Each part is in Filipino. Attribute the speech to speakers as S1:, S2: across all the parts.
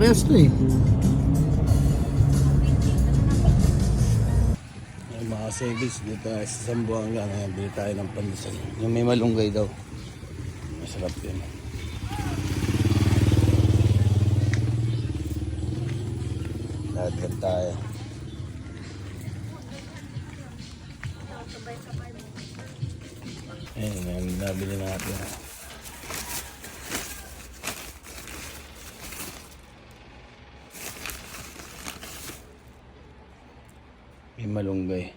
S1: Parehas to eh. Ay, mga segis dito tayo sa Zamboanga. Ngayon, bili tayo ng pandesal. Yung may malunggay daw. Masarap yun. Lagyan tayo. Ayun, nabili natin. May malunggay.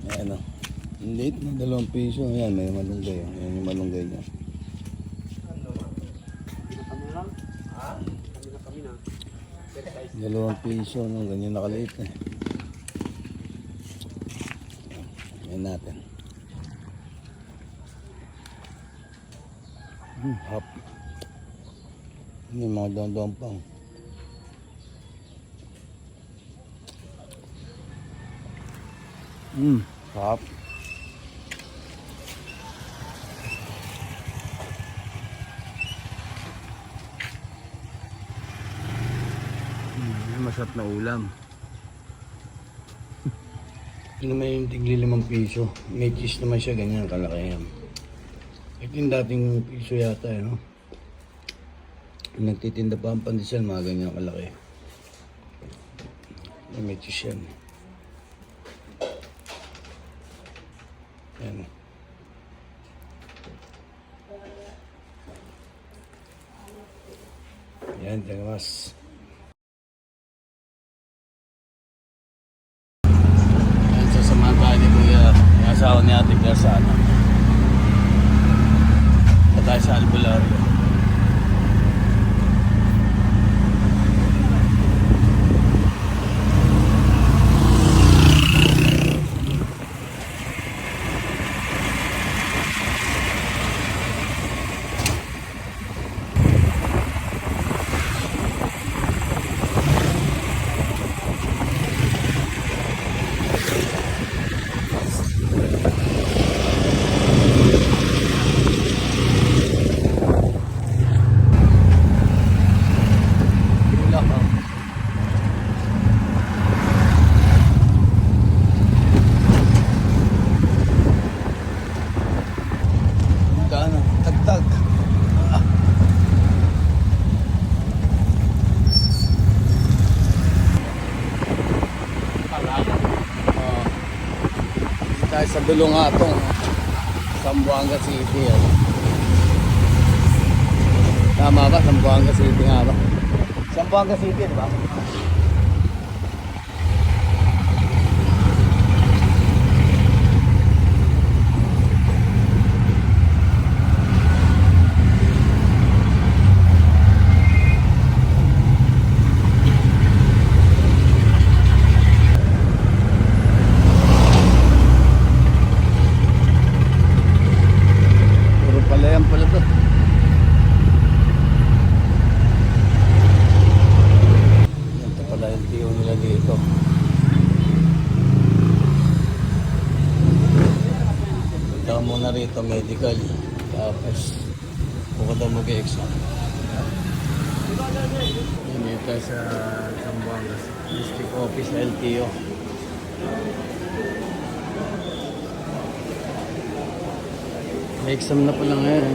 S1: Ayan o. Ang liit na 2 piso. Ayan, may malunggay. Ayan yung malunggay niya. 2 piso. No? Ganyan nakaliit eh. Ayan natin. Hap. May mga doon pang. Hap. Masarap na ulam. Ito naman yung tigli 5 piso. May cheese naman siya, ganyan kalaki yan. Ito yung dating piso yata, no? Nagtitinda pa ang pandesal, mga ganyan kalaki. May cheese yan. Yan. Yan, mas. Yan, sasamahan tayo ni Kuya. Yung asawa ni Ate Claire sa ano. Ito tayo sa Albularyo. Tayo sa Dulungatong, Zamboanga City. Tama ba? Zamboanga City nga ba? Zamboanga City, di ba? Muna rito medical, tapos buka daw mag-exam. Dito sa Zamboanga District Office LTO. May exam na pala ngayon.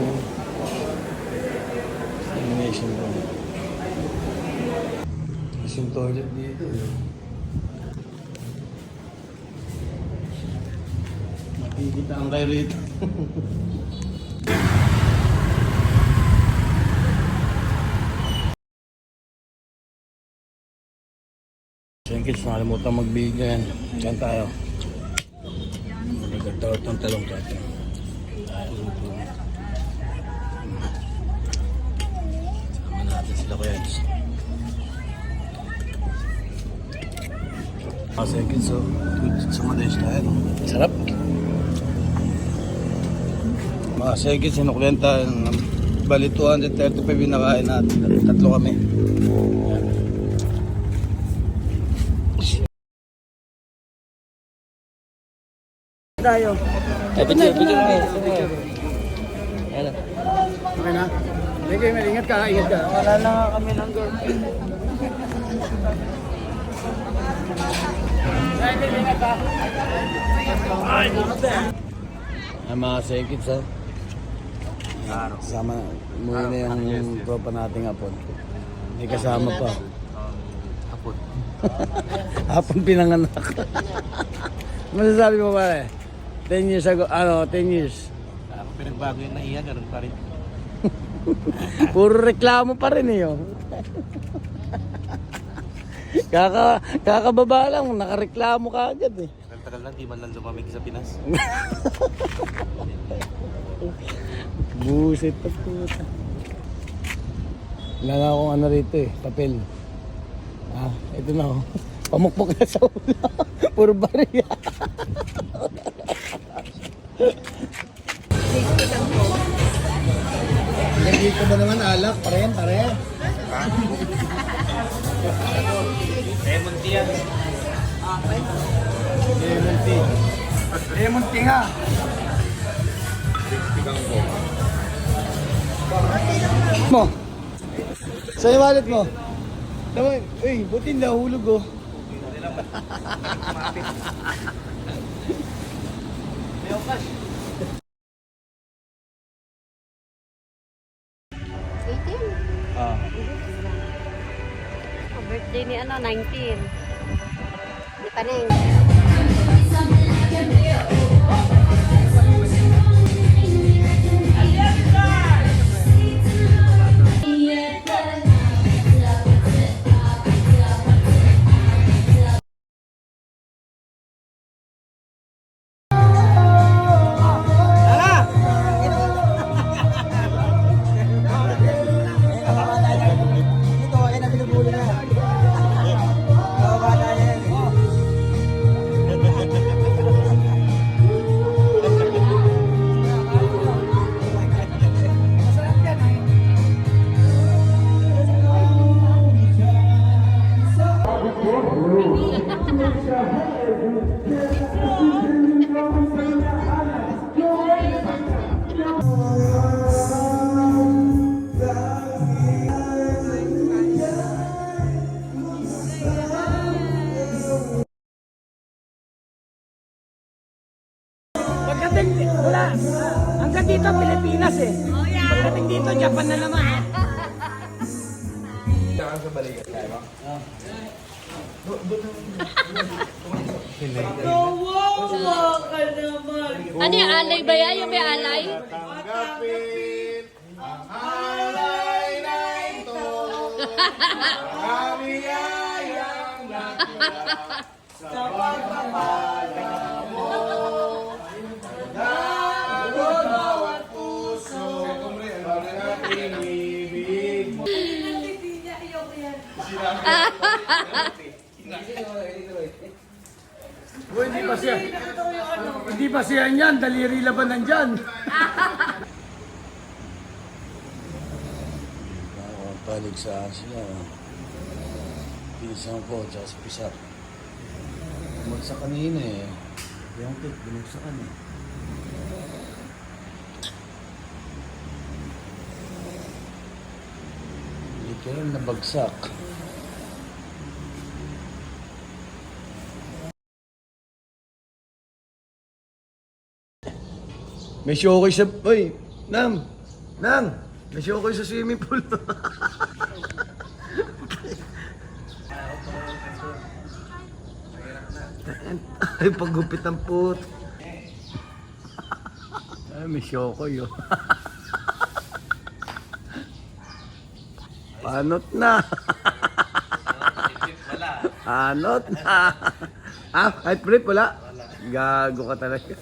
S1: Examination po. Kasi yung toilet dito Kikitaan kayo rito. Siyempre, nakalimutan magbigay. Diyan tayo. Nagkataot ng talong natin. Sama natin sila ko yan. Siyempre, so sumadesh tayo. Sarap. Mga segit, sinuklenta, bali 235 yung nakain natin. Tatlo kami. Tayo.
S2: Picture.
S1: Okay na? Sige, ingat ka, ingat ka. Wala na nga kami ng girlfriend. Ingat ka. Ay, mga sekits ha. Sama, umuwi na yung tropa nating hapon. May kasama pa.
S2: Hapon.
S1: Hapon pinanganak. Masasabi mo ba 10 years ago, 10 years.
S2: Ako pinagbago yung naiya, ganun pa rin.
S1: Puro reklamo pa rin eh. Oh. Kakababa lang, nakareklamo ka agad eh.
S2: Tagal lang, di man lang lumamig sa Pinas.
S1: Buset pa puta. Wala na akong ano rito eh, papel. Ito na oh. Pamukpok na sa ulo. Puro bariya. Dito ba naman alak? Pare.
S2: Lemon tea yan.
S1: Lemon tea nga. Mo. Sa wallet mo. Naman, buti nahulog oh.
S3: Birthday ni 19. Di pa na
S4: Pagdating, wala. Hanggang dito, Pilipinas eh. Pagdating dito, Japan na naman.
S3: Ano yung alay ba yan? Yung may alay?
S5: Tanggapin ang alay na ito. Kami ayang natira sa pagpapala mo. Nago bawat puso ang ating ibig mo.
S1: Uy, hindi pa siya yan, daliri laban nandyan. Palig sa Asia. Pinisang ko, tsaka sa pisak. Bumagsak kanina eh. Yung kit, bumagsak kanina. Literal na bagsak. May show kayo sa... Uy! Nang! May show kayo sa swimming pool. Ay, paggupit ng put. Ay, may show kayo. Panot na. Panot na. Height flip wala? Gago ka talaga.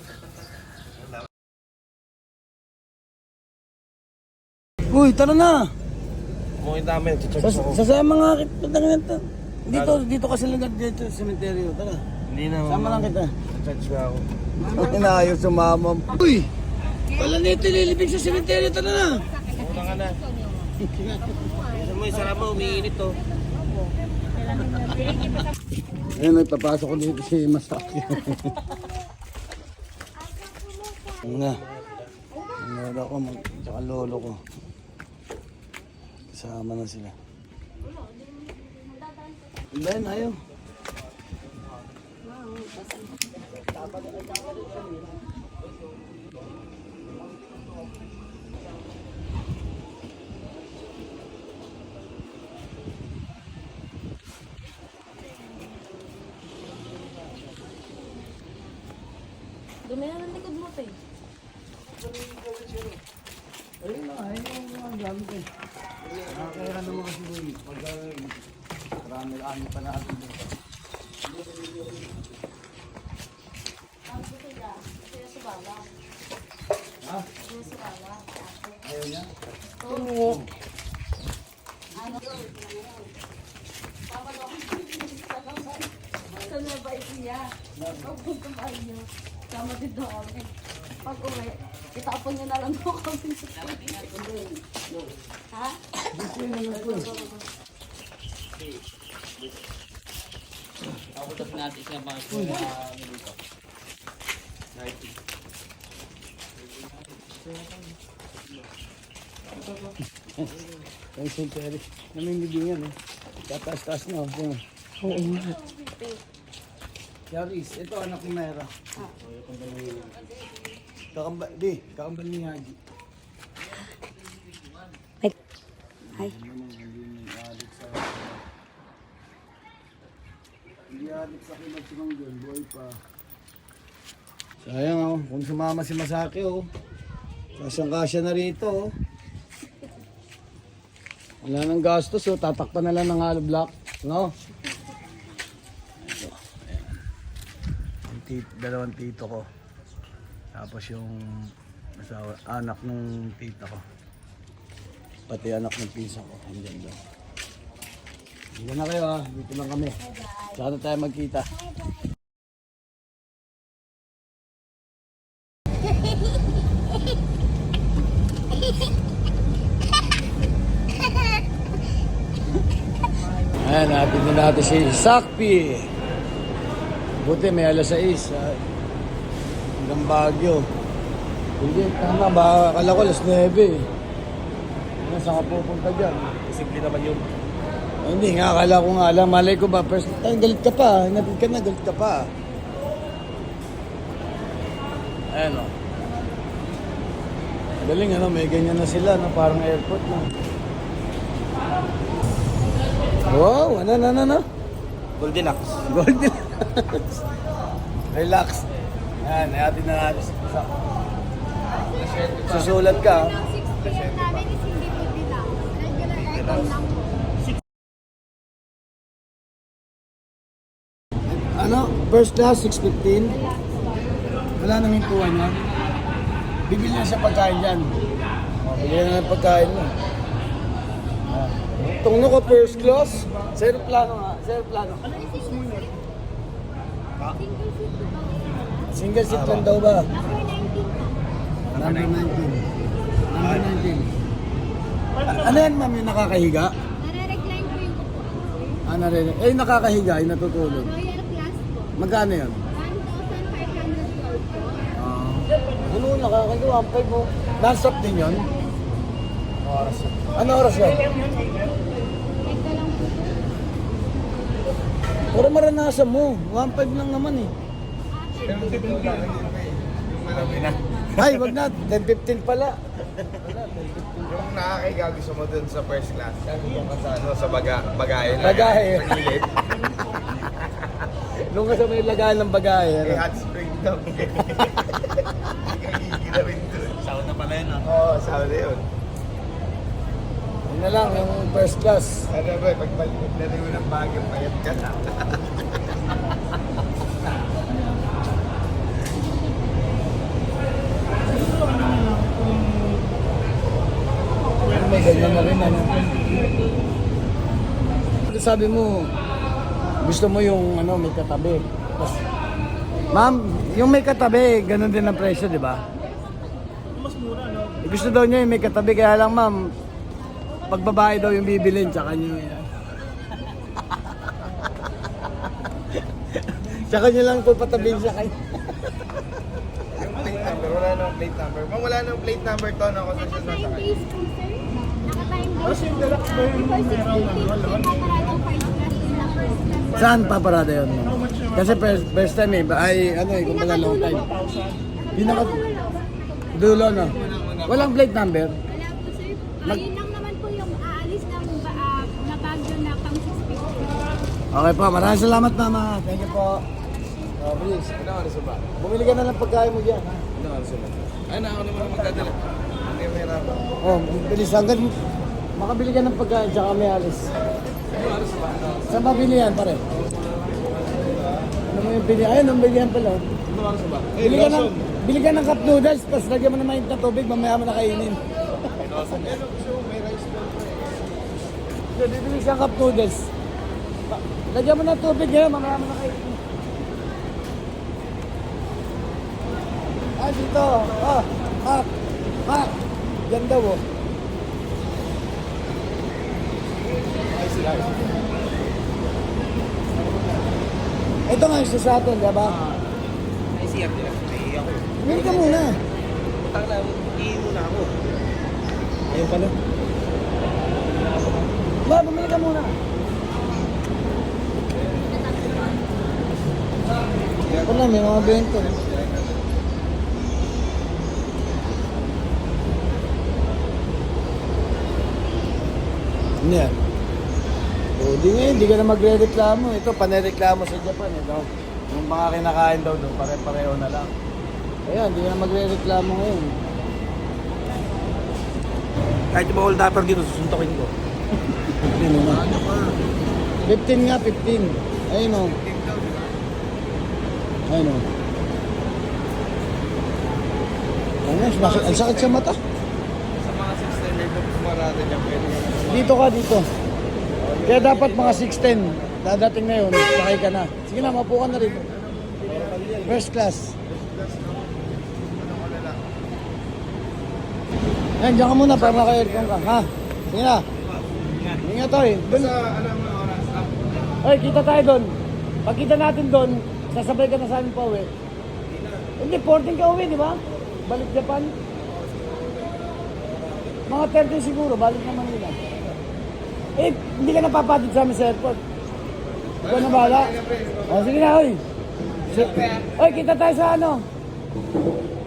S1: Uy, tara na!
S2: Umuwi namin, church ako.
S1: Sasama nga kita. Dito kasi lang dito sa cemetery. Tara.
S2: Hindi na,
S1: Sama lang kita.
S2: church nga ako.
S1: Ang inaayos sumama. Uy! Pala nito ililibig sa cemetery. Tara na!
S2: Una ka na. Isa mo, isara mo, umiinit to.
S1: Ayun, nagpapasok ko dito si Masaki. Nga. Lolo ko, tsaka lolo ko. Sama na sila. Ben, ayaw.
S3: Dumi na ng likod mo, te.
S1: Ayun na, ayun na mga gamit eh. Nakakaya naman kasi doon. Pagka marami pa natin dito. Ha? Ayaw niya?
S3: Oo. Sa Nueva Ecija. Pagpunta ba niyo? Sama din daw kami. Pag uwi, itapon niyo na lang daw kami sa ha?
S2: Papunta natin siya mga dito.
S1: Ay, St. Eric. Namimigay yan eh. Tataas-taas na. Oo nga. Yaris, ito anak ni Mayra. Kakambal ni Haji.
S3: Ay.
S1: Hindi adik sa kinag si Manggan, buhay pa. Sayang oh, kung sumama si Masaki oh. Kasyang-kasya na rito oh. Wala nang gastos oh, tatakpan na lang ng hollow block. No? Ito, ayan. Dalawang tito ko. Tapos yung asawa, anak ng tita ko. Pati anak ng pinsan ko. Andyan doon. Andyan na kayo ah, dito lang kami. Saan tayo magkita? Ayan, napit na natin si Sakpi. Buti may alas 6. Hanggang Baguio. Hindi, tama ba? Akala ko alas 9 eh. Ano, saan ka pupunta dyan?
S2: Simple naman yun.
S1: Hindi nga, akala ko nga alam. Malay ko ba, first time, galit ka pa. Napit ka na, galit ka pa. Ayan o. Galing ano, may ganyan na sila, no? Parang airport na. Wow, ano?
S2: Goldilocks.
S1: Goldilocks. Relax. Ayan, natin na natin sa pusa. Susulat ka.
S3: 6 p.m. namin is hindi po bilang. Regular aircon lang po.
S1: Ano? First class, 6:15. Wala nang hintuan yan. Bibili na siya pagkain dyan. Bibili na ng pagkain mo. Tungno ko first class. Zero plano nga. Zero plano. Single seat lang daw ba?
S3: Number 19 po.
S1: Number 19. Number 19. Ano yan ma'am yung nakakahiga?
S3: Nare-recline po yung upo.
S1: Narinig. Eh nakakahiga, yung natutulog.
S3: Royal class po.
S1: Magkano yan?
S3: 1,512 po.
S1: Ano nakakahiga? 1.5 mo. Non-stop din yun? Ano oras yan?
S3: Check ka lang po.
S1: Pero maranasan mo. 1.5 lang naman eh. Ay, wag na. 10.15 pala.
S5: Yung nakakahiga gusto mo dun sa first class. Yung ka sa, ano, sa bagahe lang.
S1: Bagahe.
S5: Sa gilid.
S1: Nung ka sa may lagaan ng bagahe.
S5: Eh, hot spring daw. Kagigil na rin dun.
S2: Sauna pala yun, ah.
S5: Oo, sabi yun.
S1: Yun na lang, yung first class.
S5: Ano ba, pagbalik na rin mo ng bagay, payat ka na.
S1: May ganyan na rin ano. Sabi mo, gusto mo yung ano, may katabi. Tapos, ma'am, yung may katabi, ganun din ang presyo, di ba?
S2: Mas mura, no?
S1: Gusto daw niya yung may katabi, kaya lang ma'am, pag babae daw yung bibilin, tsaka niyo yan. Tsaka niyo lang po patabihin sa kanya.
S5: Yung pink number Wala nang plate number. Ma'am, wala nang plate number to. Ako sa susunod na
S6: Naka-time
S5: kayo.
S6: base po, sir. Naka-time base. Before 16 paparadong first class na first class.
S1: Saan paparada yun? Kasi first time eh, ay ano eh, kumbaga long time. Pinaka dulo no. Walang plate number.
S6: Wala po, sir. Yun lang naman po yung aalis ng na Baguio na pang 650.
S1: Okay po, maraming salamat mama. Thank you po. Oh, please.
S5: Ano oras ba?
S1: Bumili ka na lang pagkain mo dyan. Ha?
S5: Ano oras ba? Ay, na ako naman ang magdadala. Hindi may hirapan.
S1: Oh, bilis hanggang makabili ka ng pagkain tsaka may alis. Saan ba bili yan pare? Ano mo yung bili? Ayun, ang bilihan pala.
S5: Ano oras ba?
S1: Bili ka ng cup noodles, tapos lagyan mo na mainit na tubig, mamaya mo na kainin.
S5: May rice bowl pa eh.
S1: Bibili siyang cup noodles. Lagyan mo na tubig ngayon, mamaya mo na kainin. Ah, dito. Ganda mo. Ito nga yung sa atin, di ba?
S2: Ay, siya. Ay, ako.
S1: Bumili ka muna.
S2: Utang na, iihin muna ako.
S1: Ayun pala. Ba, bumili ka muna. Ito na, may mga bento. Ano yan? O, di ka na magre-reklamo. Ito, panereklamo sa Japan. Ito. Yung mga kinakain daw doon, pare-pareho na lang. Ayan, di ka na magre-reklamo ngayon.
S2: Kahit yung bawal dapper dito, susuntokin ko.
S1: 15 na. 15 nga, 15. Ayun o. Ayun o. Ang sakit sa mata.
S5: Sa mga 6-10 na pumarada niya, pwede ka na.
S1: Dito ka, dito. Kaya dapat mga 6'10". Dadating na yun, sakay ka na. Sige na, mapo ka na rin. First class. Yan, dyan ka muna para naka-aircon ka. Ha? Sige na. Ingat to eh. Dun.
S5: Alam mo oras.
S1: Ay, kita tayo doon. Pag kita natin doon, sasabay ka na sa amin pa uwi. Hindi, 14 ka uwi, di ba? Balik Japan. Mga 30 siguro, balik na Manila. Eh, hindi ka napapadid sa amin sa airport. Ikaw na bahala. O, sige na, oy. Oy, kita tayo sa ano.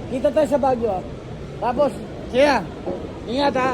S1: Kita tayo sa Baguio, ah. Tapos, sige na. Ingat, ha.